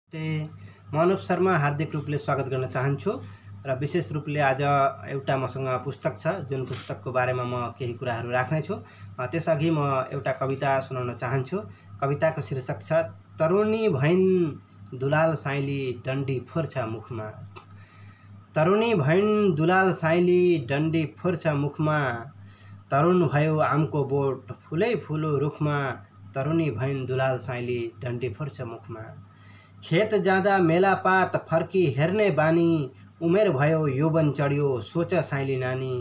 म अनुप शर्मा हार्दिक रूपले स्वागत गर्न चाहन्छु र विशेष रूपले आज एउटा मसँग पुस्तक छ जुन पुस्तकको बारेमा म केही कुराहरू राख्नेछु। त्यसअघि म एउटा कविता सुनाउन चाहन्छु। कविताको शीर्षक छ तरुणी भैन दुलाल साइली डन्डी फोर्छ मुखमा। तरुणी भैन दुलाल साइली डन्डी फोर्छ मुखमा, तरुण भयो आमको बोट फुलै फुलो रुखमा। तरुणी भैन दुलाल साइली डन्डी फोर्छ मुखमा। खेत जाँदा मेलापात फर्की हेर्ने बानी, उमेर भयो यौवन चढ्यो सोच साइली नानी।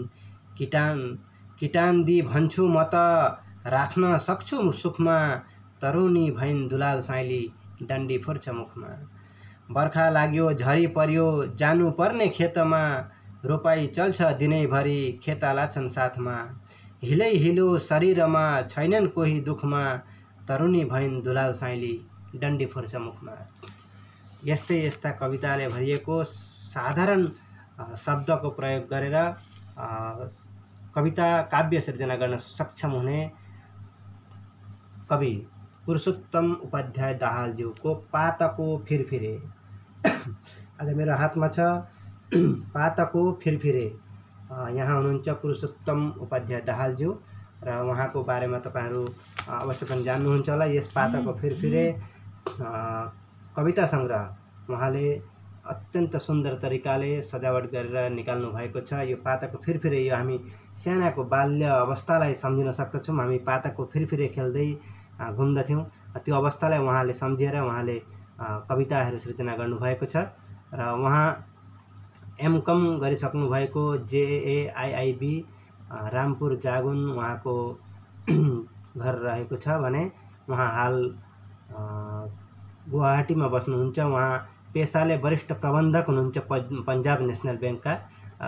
किटान दि भन्छु म त राख्न सक्छु सुखमा, तरुणी भैन दुलाल साइली डन्डी फोर्छ मुखमा। बर्खा लाग्यो झरी पर्यो जानु पर्ने खेतमा, रोपाई चल्छ दिनैभरि खेताला छन् साथमा। हिलै हिलो शरीरमा छैनन् कोही दुखमा, तरुणी भैन दुलाल साइली डन्डी फोर्छ मुखमा। यस्ता कविताले भरिएको साधारण शब्दको प्रयोग गरेर कविता काव्य सिर्जना गर्न सक्षम हुने कवि पुरुषोत्तम उपाध्याय दाहालज्यूको पातको फिरफिरे। आज मेरो हातमा छ पातको फिरफिरे। यहाँ हुनुहुन्छ पुरुषोत्तम उपाध्याय दाहालज्यू र उहाँको बारेमा तपाईहरु अवश्य पनि जान्नुहुन्छ होला। यस पातको फिरफिरे कविता संग्रह उहाँले अत्यन्त सुन्दर तरिकाले सजावट गरेर निकाल्नु भएको छ। यो पातको फिरफिरे यो हामी सानाको बाल्य अवस्थालाई सम्झिन सक्दछौँ। हामी पातको फिरफिरे खेल्दै घुम्दथ्यौँ। त्यो अवस्थालाई उहाँले सम्झेर उहाँले कविताहरू सृजना गर्नुभएको छ र उहाँ एमकम गरिसक्नु भएको JAIIB रामपुर जागुन उहाँको घर रहेको छ भने उहाँ हाल गुवाहाटीमा बस्नुहुन्छ। उहाँ पेसाले वरिष्ठ प्रबन्धक हुनुहुन्छ पन्जाब नेसनल बैंकका,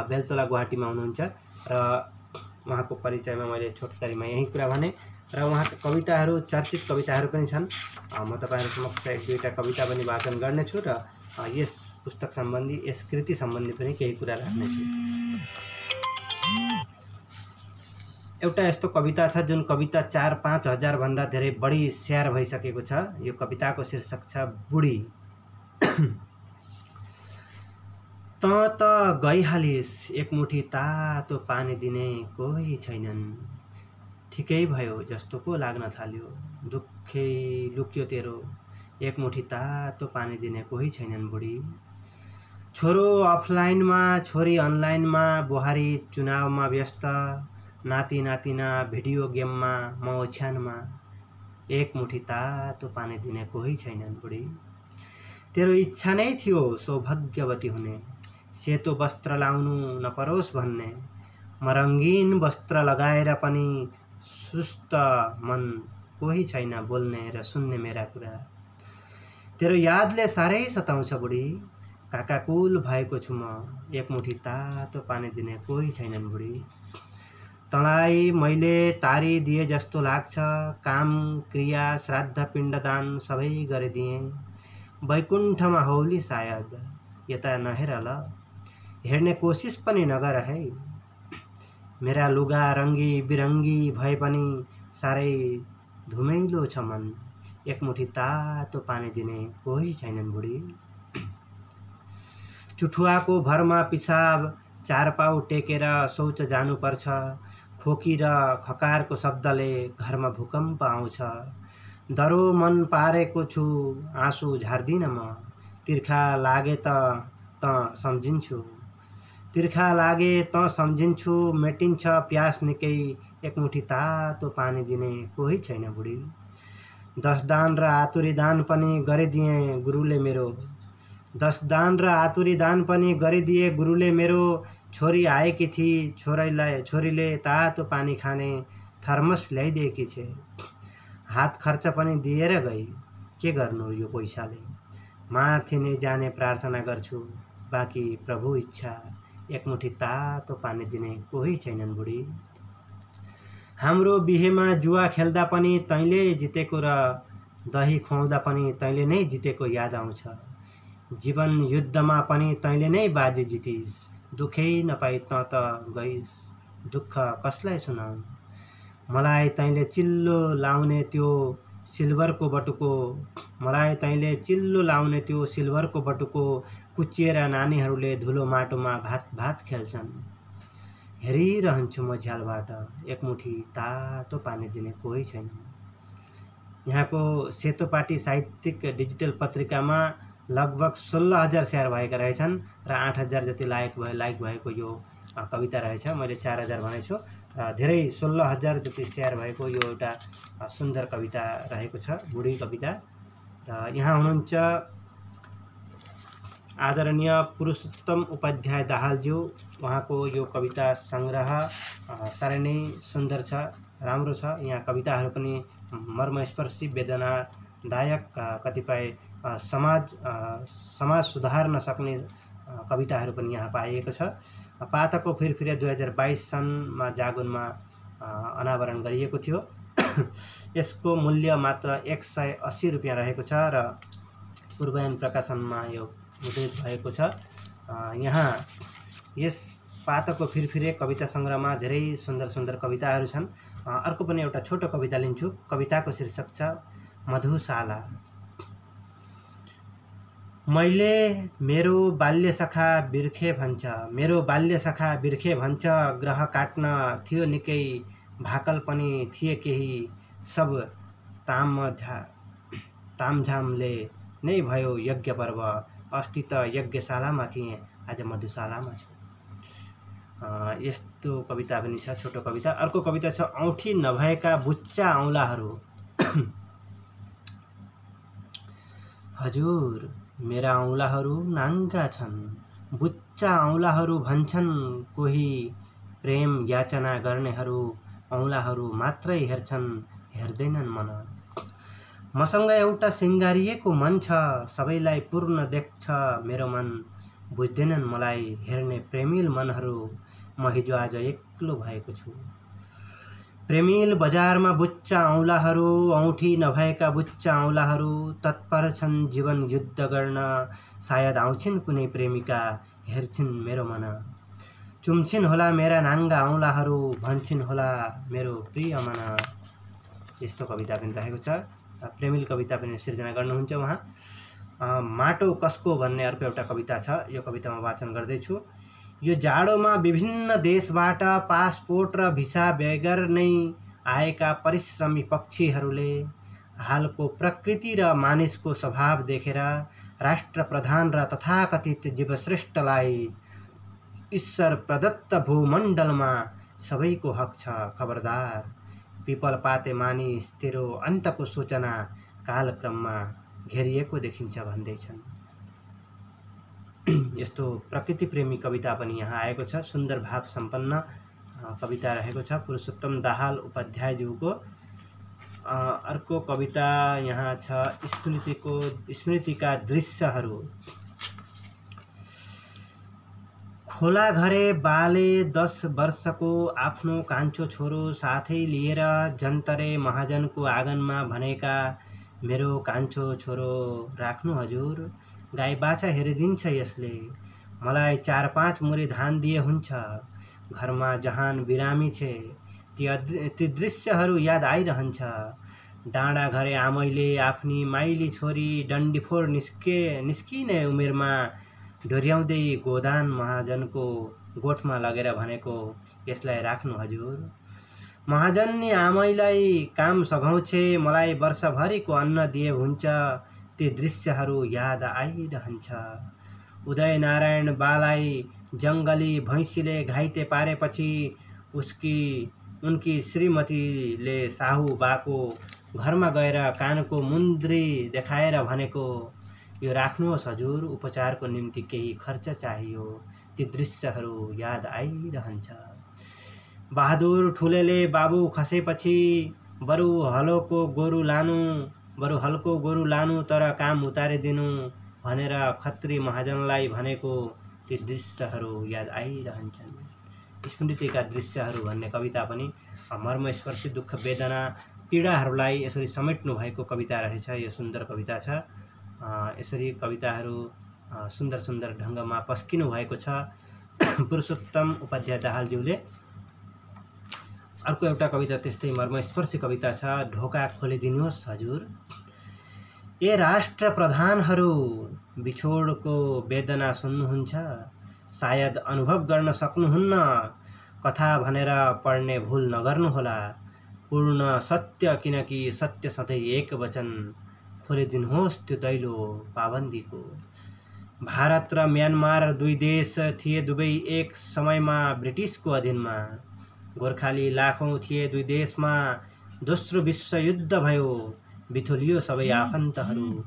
बेलतला गुवाहाटीमा हुनुहुन्छ र उहाँको परिचयमा मैले छोटकरीमा यही कुरा भने र उहाँका कविताहरू चर्चित कविताहरू पनि छन्। म तपाईहरु समक्ष एक दुईटा कविता पनि वाचन गर्नेछु र यस पुस्तक सम्बन्धी यस कृति सम्बन्धी पनि केही कुरा राख्नेछु। एउटा यस्तो कविता छ जुन कविता 4-5 हजार भन्दा धेरै बढी शेयर भइसकेको छ। यो कविताको शीर्षक छ बुढी। त गइहालिस एकमुठी तातो पानी दिने कोही छैनन्, ठिकै भयो जस्तो पो लाग्न थाल्यो, दुःखै लुक्यो तेरो एकमुठी तातो पानी दिने कोही छैनन् बुढी। छोरो अफलाइनमा छोरी अनलाइनमा, बुहारी चुनावमा व्यस्त, नाति नातिना भिडियो गेममा म ओछ्यानमा, एकमुठी तातो पानी दिने कोही छैनन् बुढी। तेरो इच्छा नै थियो सौभाग्यवती हुने, सेतो वस्त्र लाउनु नपरोस् भन्ने, म रङ्गीन वस्त्र लगाएर पनि सुस्त मन कोही छैन बोल्ने र सुन्ने मेरा कुरा। तेरो यादले साह्रै सताउँछ बुढी, काकाकुल भएको छु म, एकमुठी तातो पानी दिने कोही छैनन् बुढी। तँलाई मैले तारी दिए जस्तो लाग्छ, काम क्रिया श्राद्ध पिण्डदान सबै गरिदिएँ, वैकुण्ठमा हौली सायद यता नहेर ल, हेर्ने कोसिस पनि नगर है। मेरा लुगा रङ्गी बिरङ्गी भए पनि साह्रै धुमैलो छ मन, एकमुठी तातो पानी दिने कोही छैनन् बुढी। चुठुवाको भरमा पिसाब 4 पाउ टेकेर शौच जानुपर्छ, खोकी र खकारको शब्दले घरमा भूकम्प आउँछ, दरो मन पारेको छु आँसु झार्दिन म, तिर्खा लागे त सम्झिन्छु, मेटिन्छ प्यास निकै, एकमुठी तातो पानी दिने कोही छैन बुढी। 10 दान र आतुरी दान पनि गरिदिए गुरुले मेरो, 10 दान र आतुरी दान पनि गरिदिए गुरुले मेरो, छोरी आएकी थिई छोरीले तातो पानी खाने थर्मस ल्याइदिएकी छे, हात खर्च पनि दिएर गई, के गर्नु यो पैसाले, माथि नै जाने प्रार्थना गर्छु, बाँकी प्रभु इच्छा, एकमुठी तातो पानी दिने कोही छैनन् बुढी। हाम्रो बिहेमा जुवा खेल्दा पनि तैँले जितेको र दही खुवाउँदा पनि तैँले नै जितेको याद आउँछ, जीवन युद्धमा पनि तैँले नै बाजी जितिस, दुःखै नपाई त गइस, दुःख कसलाई सुनाऊ, मलाई तैँले चिल्लो लाउने त्यो सिल्भरको बटुको, मलाई तैँले चिल्लो लाउने त्यो सिल्भरको बटुको कुचिएर नानीहरूले धुलो माटोमा भात भात खेल्छन्। हेरिरहन्छु म झ्यालबाट, एकमुठी तातो पानी दिने कोही छैन। यहाँको सेतोपाटी साहित्यिक डिजिटल पत्रिकामा लगभग 16,000 शेयर भएका रहेछन् र 8,000 जति लाइक भएको यो कविता रहेछ। मैले 4,000 भनेछु र धेरै 16,000 जति शेयर भएको यो एउटा सुन्दर कविता रहेको छ, बुढी कविता। र यहाँ हुनुहुन्छ आदरणीय पुरुषोत्तम उपाध्याय दाहालज्यू। उहाँको यो कविता सङ्ग्रह साह्रै नै सुन्दर छ, राम्रो छ। यहाँ कविताहरू पनि मर्मस्पर्शी, वेदनादायक, कतिपय समाज सुधार्न सक्ने कविताहरू पनि यहाँ पाइएको छ। पातको फिरफिरे 2022 सनमा जागोनमा अनावरण गरिएको थियो। यसको मूल्य मात्र 180 रुपियाँ रहेको छ र पूर्वायन प्रकाशनमा यो मुद्रित भएको छ। यहाँ यस पातको फिरफिरे कविता सङ्ग्रहमा धेरै सुन्दर सुन्दर कविताहरू छन्। अर्को पनि एउटा छोटो कविता लिन्छु। कविताको शीर्षक छ मधुशाला। मैले मेरो बाल्यसखा बिर्खे भन्छ, मेरो बाल्यसखा बिर्खे भन्छ, ग्रह काट्न थियो निकै भाकल पनि थिए केही, सब तामझामले नै भयो यज्ञ पर्व, अस्ति त यज्ञशालामा थिएँ, आज मधुशालामा छु। यस्तो कविता पनि छ, छोटो कविता। अर्को कविता छ औँठी नभएका बुच्चा औँलाहरू। हजुर, मेरा औँलाहरू नाङ्गा छन्, बुच्चा औँलाहरू भन्छन् कोही, प्रेम याचना गर्नेहरू औँलाहरू मात्रै हेर्छन्, हेर्दैनन् मन। मसँग एउटा सिँगारिएको मन छ, सबैलाई पूर्ण देख्छ मेरो मन, बुझ्दैनन् मलाई हेर्ने प्रेमिल मनहरू, म हिजो आज एक्लो भएको छु। प्रेमिल बजारमा बुच्चा औँलाहरू, औँठी नभएका बुच्चा औँलाहरू, तत्पर छन् जीवन युद्ध गर्न, सायद आउँछिन् कुनै प्रेमिका, हेर्छिन् मेरो मन, चुम्छिन् होला मेरा नाङ्गा औँलाहरू, भन्छिन् होला मेरो प्रिय मन। यस्तो कविता पनि रहेको छ। प्रेमिल कविता पनि सिर्जना गर्नुहुन्छ उहाँ। माटो कसको भन्ने अर्को एउटा कविता छ, यो कविता म वाचन गर्दैछु। यो जाडोमा विभिन्न देशबाट पासपोर्ट र भिसा बेगर नै आएका परिश्रमी पक्षीहरूले हालको प्रकृति र मानिसको स्वभाव देखेर राष्ट्रप्रधान र तथाकथित जीवश्रेष्ठलाई ईश्वर प्रदत्त भूमण्डलमा सबैको हक छ, खबरदार, पिपल पाते मानिस तेरो अन्तको सूचना कालक्रममा घेरिएको देखिन्छ भन्दैछन्। यस्तो प्रकृति प्रेमी कविता पनि यहाँ आएको छ। सुन्दर भाव सम्पन्न कविता रहेको छ पुरुषोत्तम दाहाल उपाध्यायज्यूको। अर्को कविता यहाँ छ स्मृतिका दृश्यहरू। खोला घरे बाले 10 वर्षको आफ्नो कान्छो छोरो साथै लिएर जन्तरे महाजनको आँगनमा भनेका, मेरो कान्छो छोरो राख्नु हजुर, गाई बाछा हेरिदिन्छ यसले, मलाई 4-5 मुरी धान दिए हुन्छ, घरमा जहान बिरामी छे, ती दृश्यहरू याद आइरहन्छ। डाँडा घरे आमैले आफ्नी माइली छोरी डन्डीफोर निस्किने उमेरमा डोर्याउँदै गोदान महाजनको गोठमा लगेर भनेको, यसलाई राख्नु हजुर। महाजननी आमैलाई काम सघाउँछे, मलाई वर्षभरिको अन्न दिए हुन्छ, ती दृश्यहरू याद आइरहन्छ। उदय नारायण बालाई जङ्गली भैँसीले घाइते पारेपछि उनकी श्रीमतीले साहु बाको घरमा गएर कानको मुन्द्री देखाएर भनेको, यो राख्नुहोस् हजुर, उपचारको निम्ति केही खर्च चाहियो, ती दृश्यहरू याद आइरहन्छ। बहादुर ठुलेले बाबु खसेपछि बरु हलोको गोरु लानु तर काम उतारिदिनु भनेर खत्री महाजनलाई भनेको, ती दृश्यहरू याद आइरहन्छन्। स्मृतिका दृश्यहरू भन्ने कविता पनि मर्मस्पर्शी, दुःख वेदना पीडाहरूलाई यसरी समेट्नु भएको कविता रहेछ। यो सुन्दर कविता छ। यसरी कविताहरू सुन्दर सुन्दर ढङ्गमा पस्किनु भएको छ पुरुषोत्तम उपाध्याय दाहालज्यूले। अर्को एउटा कविता त्यस्तै मर्मस्पर्शी कविता छ। ढोका खोलिदिनुहोस् हजुर। ए राष्ट्र प्रधानहरू, बिछोडको वेदना सुन्नुहुन्छ? सायद अनुभव गर्न सक्नुहुन्न। कथा भनेर पढ्ने भुल नगर्नुहोला। पूर्ण सत्य, किनकि सत्य सधैँ एक वचन। खोलिदिनुहोस् त्यो दैलो पाबन्दीको। भारत र म्यानमार दुई देश थिए, दुवै एक समयमा ब्रिटिसको अधीनमा। गोर्खाली लाखौँ थिए दुई देशमा। दोस्रो विश्वयुद्ध भयो, बिथोलियो सबै आफन्तहरू।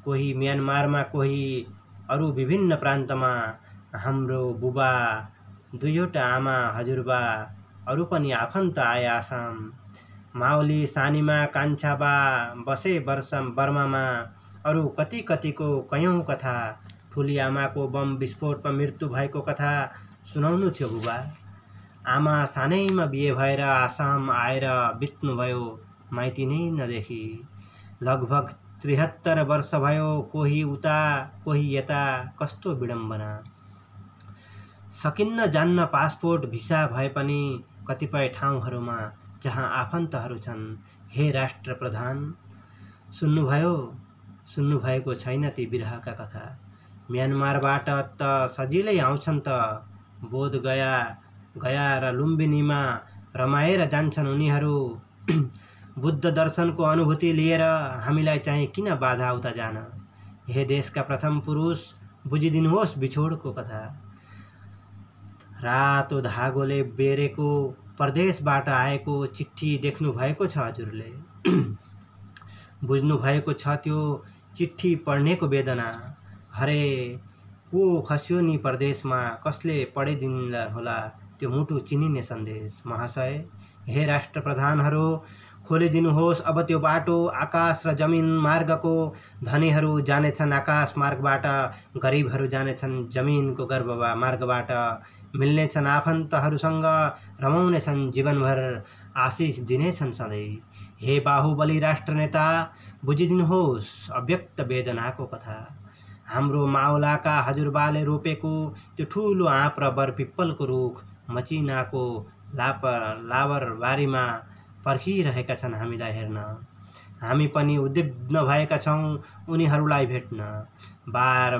कोही म्यानमारमा, कोही अरू विभिन्न प्रान्तमा। हाम्रो बुबा, दुईवटा आमा हजुरबा, अरू पनि आफन्त आए आसाम। माओली सानीमा कान्छाबा बसे बर्मामा। अरू कति कतिको कयौँ कथा। ठुली आमाको बम विस्फोटमा मृत्यु भएको कथा सुनाउनु थियो बुबा। आमा सानैमा बिहे भएर आसाम आएर बित्नुभयो, माइती नै नदेखी। लगभग 73 वर्ष भयो, कोही उता कोही यता, कस्तो विडम्बना। सकिन्न जान्न पासपोर्ट भिसा भए पनि कतिपय ठाउँहरूमा जहाँ आफन्तहरू छन्। हे राष्ट्र प्रधान, सुन्नुभएको छैन ती बिरहका कथा। म्यानमारबाट त सजिलै आउँछन् त, बोध गया र लुम्बिनीमा रमाएर जान्छन् उनीहरू। बुद्ध दर्शनको अनुभूति लिएर हामीलाई चाहिँ किन बाधा उता जान। हे देशका प्रथम पुरुष, बुझिदिनुहोस् बिछोडको कथा। रातो धागोले बेरेको परदेशबाट आएको चिट्ठी देख्नु भएको छ हजुरले। बुझ्नु भएको छ त्यो चिट्ठी पढ्नेको वेदना। हरे को खस्यो नि परदेशमा, कसले पढिदिन्ला होला त्यो मुटु चिनिने सन्देश। महाशय, हे राष्ट्र प्रधानहरू, खोलिदिनुहोस् अब त्यो बाटो। आकाश र जमिन मार्गको। धनीहरू जानेछन् आकाश मार्गबाट, गरिबहरू जानेछन् जमिनको मार्गबाट। मिल्नेछन् आफन्तहरूसँग, रमाउनेछन् जीवनभर, आशिष दिनेछन् सधैँ। हे बाहुबली राष्ट्र नेता, बुझिदिनुहोस् अव्यक्त वेदनाको कथा। हाम्रो माओलाका हजुरबाले रोपेको त्यो ठुलो आँप र बरपिप्पलको रुख मचिनाको लाबरबारीमा पर्खिरहेका छन् हामीलाई हेर्न। हामी पनि उद्विग्न भएका छौँ उनीहरूलाई भेट्न। बार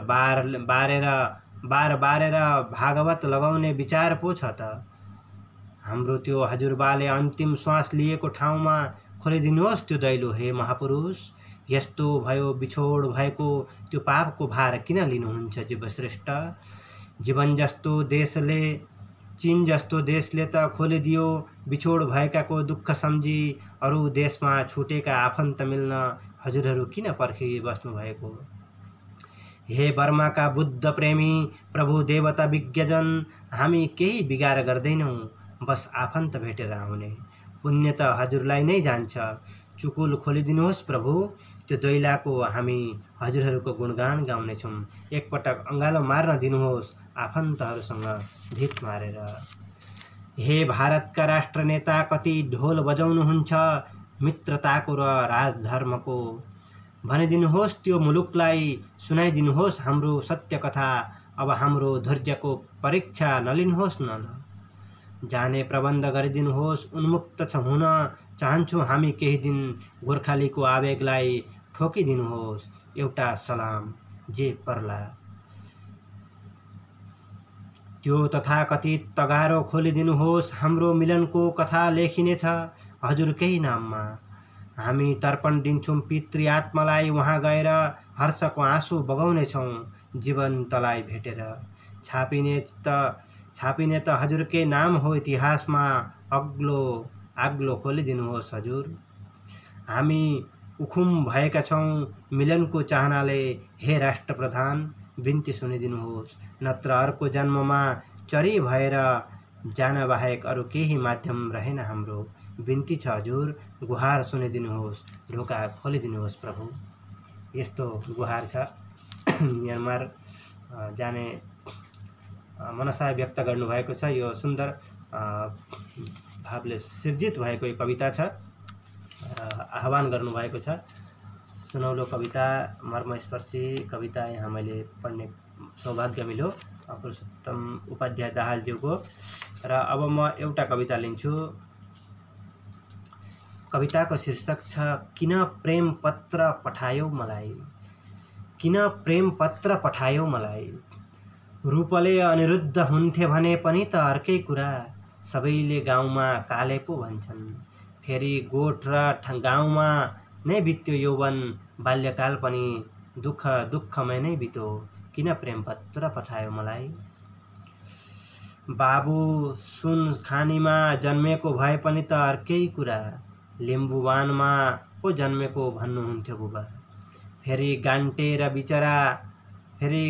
बारेर भागवत लगाउने विचार पो छ त। हाम्रो त्यो हजुरबाले अन्तिम श्वास लिएको ठाउँमा खोलिदिनुहोस् त्यो दैलो। हे महापुरुष, यस्तो भयो बिछोड भएको, त्यो पापको भार किन लिनुहुन्छ जीवश्रेष्ठ। जीवन जस्तो देशले, चीन जस्तो देशले त खोलिदियो बिछोड भएकाको दुःख सम्झी। अरू देशमा छुटेका आफन्त मिल्न हजुरहरू किन पर्खिबस्नु भएको। हे बर्माका बुद्ध प्रेमी, प्रभु देवता विज्ञजन, हामी केही बिगार गर्दैनौँ, बस आफन्त भेटेर आउने। पुण्य त हजुरलाई नै जान्छ। चुकुल खोलिदिनुहोस् प्रभु त्यो दैलाको, हामी हजुरहरूको गुणगान गाउनेछौँ। एकपटक अँगालो मार्न दिनुहोस् आफन्तहरूसँग भिख मारेर। हे भारतका राष्ट्र नेता, कति ढोल बजाउनुहुन्छ मित्रताको र राजधर्मको। भनिदिनुहोस् त्यो मुलुकलाई, सुनाइदिनुहोस् हाम्रो सत्य कथा। अब हाम्रो धैर्यको परीक्षा नलिनुहोस् न। जाने प्रबन्ध गरिदिनुहोस्, उन्मुक्त हुन चाहन्छौँ हामी केही दिन। गोर्खालीको आवेगलाई ठोकिदिनुहोस्, एउटा सलाम जे पर्ला त्यो तथाकथित तगारो खोलिदिनुहोस्। हाम्रो मिलनको कथा लेखिनेछ हजुरकै नाममा। हामी तर्पण दिन्छौँ पितृ आत्मालाई, वहाँ गएर हर्षको आँसु बगाउनेछौँ जीवन्तलाई भेटेर। छापिने त हजुरकै नाम हो इतिहासमा। अग्लो खोलिदिनुहोस् हजुर। हामी उखुम भएका छौँ मिलनको चाहनाले। हे राष्ट्र प्रधान, बिन्ती सुनिदिनुहोस्, नत्र अर्को जन्ममा चरी भएर जान बाहेक अरू केही माध्यम रहेन हाम्रो। बिन्ती छ हजुर, गुहार सुनिदिनुहोस्, ढोका खोलिदिनुहोस् प्रभु। यस्तो गुहार छ। म्यानमार जाने मनसा व्यक्त गर्नुभएको छ। यो सुन्दर भावले सिर्जित भएको एक कविता छ र आह्वान गर्नुभएको छ। सुनौलो कविता, मर्मस्पर्शी कविता यहाँ मैले पढ्ने सौभाग्य मिल्यो पुरुषोत्तम उपाध्याय दाहालज्यूको। र अब म एउटा कविता लिन्छु। कविताको शीर्षक छ किन प्रेम पत्र पठायौ मलाई, किन प्रेम पत्र पठायौ मलाई। रूपले अनिरुद्ध हुन्थे भने पनि त अर्कै कुरा, सबैले गाउँमा काले पो भन्छन्। फेरि गोठ र गाउँमा नै बित्यो यौवन, बाल्यकाल पनि दुःखमै नै बित्यो, किन प्रेम पत्र पठायो मलाई। बाबु सुन खानीमा जन्मेको भए पनि त अर्कै कुरा, लिम्बुवानमा पो जन्मेको भन्नुहुन्थ्यो बुबा। फेरि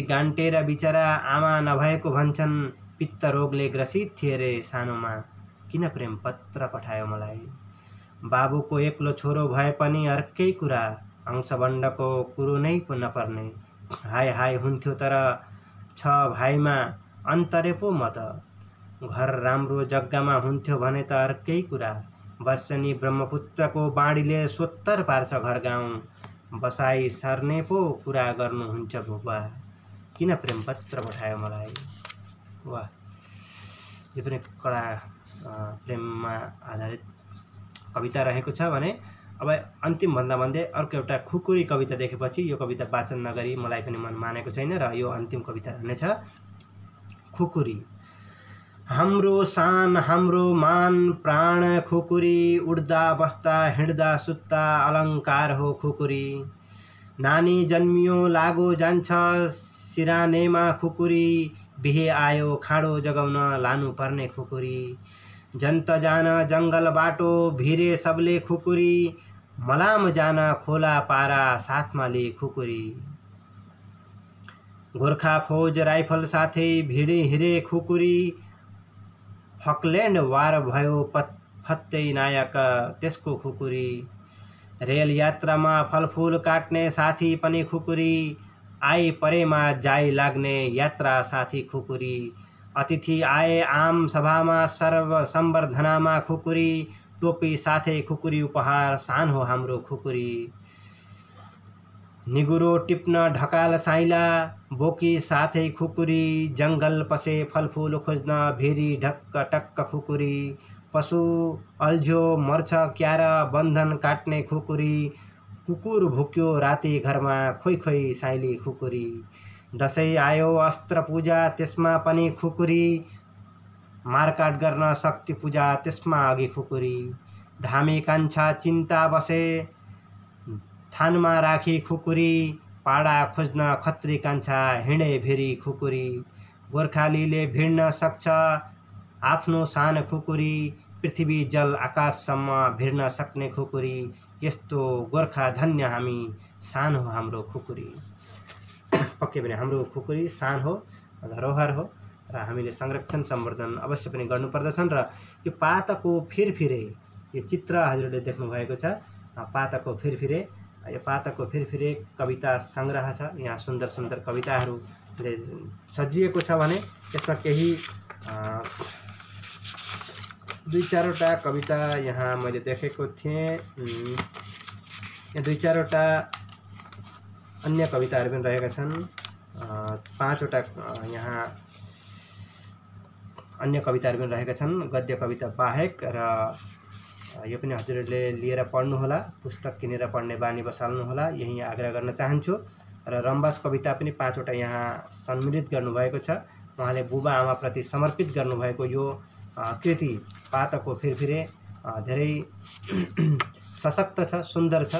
गान्टेर बिचरा आमा नभएको भन्छन्, पित्त रोगले ग्रसित थिए रे सानोमा, किन प्रेम पत्र पठायो मलाई। बाबुको एक्लो छोरो भए पनि अर्कै कुरा, अंशबण्डको कुरो नै नपर्ने, हाय हाय हुन्थ्यो तर छ भाइमा अन्तरे पो म त। घर राम्रो जग्गामा हुन्थ्यो भने त अर्कै कुरा, वर्षनी ब्रह्मपुत्रको बाढीले सोत्तर पार्छ घर गाउँ, बसाई सर्ने पो कुरा गर्नुहुन्छ बुबा, किन प्रेम पत्र पठायो मलाई। वाह, यो पनि कडा प्रेममा आधारित कविता रहेको छ भने अब अन्तिम भन्दा भन्दै अर्को एउटा खुकुरी कविता देखेपछि यो कविता वाचन नगरी मलाई पनि मन मानेको छैन र यो अन्तिम कविता रहनेछ। खुकुरी। हाम्रो शान हाम्रो मान प्राण खुकुरी, उड्दा बस्दा हिँड्दा सुत्दा अलङ्कार हो खुकुरी। नानी जन्मियो लागो जान्छ सिरानेमा खुकुरी, बिहे आयो खाडो जगाउन लानु पर्ने खुकुरी। जन्त जान जङ्गल बाटो भिरे सबले खुकुरी, मलाम जान खोला पारा साथमा लिए खुकुरी। गोर्खा फौज राइफल साथै भिडी हिँडे खुकुरी, फकल्यान्ड वार भयो फत्तै नायक त्यसको खुकुरी। रेल यात्रामा फलफुल काट्ने साथी पनि खुकुरी, आई परेमा जाई लाग्ने यात्रा साथी खुकुरी। अतिथि आए आम सभामा सम्बर्धनामा खुकुरी, टोपी साथै खुकुरी उपहार सान हो हाम्रो खुकुरी। निगुरो टिप्न ढकाल साइला बोकी साथै खुकुरी, जङ्गल पसे फलफुल खोज्न भेरी ढक्क टक्क खुकुरी। पशु अल्झ्यो मर्छ क्यार बन्धन काट्ने खुकुरी, कुकुर भुक्यो राति घरमा खोइ खोइ साइली खुकुरी। दसैँ आयो अस्त्र पूजा त्यसमा पनि खुकुरी, मारकाट गर्न शक्ति पूजा त्यसमा अघि खुकुरी। धामी कान्छा चिन्ता बसे थानमा राखी खुकुरी, पाडा खोज्न खत्री कान्छा हिँडे भेरी खुकुरी। गोर्खालीले भिड्न सक्छ आफ्नो सान खुकुरी, पृथ्वी जल आकाशसम्म भिड्न सक्ने खुकुरी। यस्तो गोर्खा धन्य हामी सान हो हाम्रो खुकुरी। पक्कै पनि हाम्रो खुकुरी सान हो, धरोहर हो र हामीले संरक्षण सम्वर्धन अवश्य पनि गर्नुपर्दछन्। र यो पातको फिरफिरे यो चित्र हजुरले देख्नुभएको छ, पातको फिरफिरे। यो पातको फिरफिरे कविता सङ्ग्रह छ, यहाँ सुन्दर सुन्दर कविताहरूले सजिएको छ भने यसमा केही 2-4वटा कविता यहाँ मैले देखेको थिएँ। यहाँ 2-4वटा अन्य कविताहरू पनि रहेका छन्, 5वटा यहाँ अन्य कविताहरू पनि रहेका छन् गद्य कविता बाहेक। र यो पनि हजुरहरूले लिएर पढ्नुहोला, पुस्तक किनेर पढ्ने बानी बसाल्नुहोला, यही आग्रह गर्न चाहन्छु। र रम्बास कविता पनि 5वटा यहाँ सम्मिलित गर्नुभएको छ। उहाँले बुबा आमाप्रति समर्पित गर्नुभएको यो कृति पातको फिरफिरे धेरै सशक्त छ, सुन्दर छ।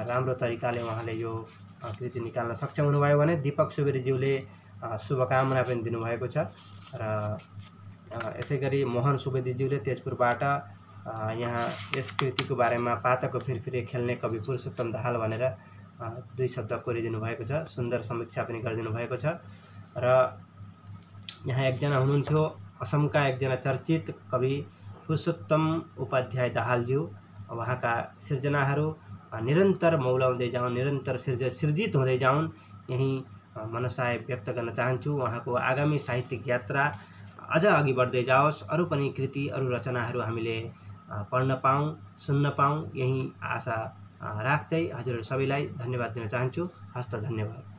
राम्रो तरिकाले उहाँले यो कृति निकाल्न सक्षम हुनुभयो भने दीपक सुवेदीज्यूले शुभकामना पनि दिनुभएको छ। र यसै गरी मोहन सुवेदीज्यूले तेजपुरबाट यहाँ यस कृतिको बारेमा पातको फिरफिरे खेल्ने कवि पुरुषोत्तम दाहाल भनेर 2 शब्द कोरिदिनु भएको छ, सुन्दर समीक्षा पनि गरिदिनु भएको छ। र यहाँ एकजना हुनुहुन्थ्यो असमका एकजना चर्चित कवि पुरुषोत्तम उपाध्याय दाहालज्यू, उहाँका सिर्जनाहरू निरन्तर मौलाउँदै जाउन्, निरन्तर सिर्जित हुँदै जाउन्, यही मनसाय व्यक्त गर्न चाहन्छु। उहाँको आगामी साहित्यिक यात्रा अझ अघि बढ्दै जाओस्, अरू पनि कृति अरू रचनाहरू हामीले पढ्न पाऊँ, सुन्न पाऊँ, यही आशा राख्दै हजुरहरू सबैलाई धन्यवाद दिन चाहन्छु। हस्त धन्यवाद।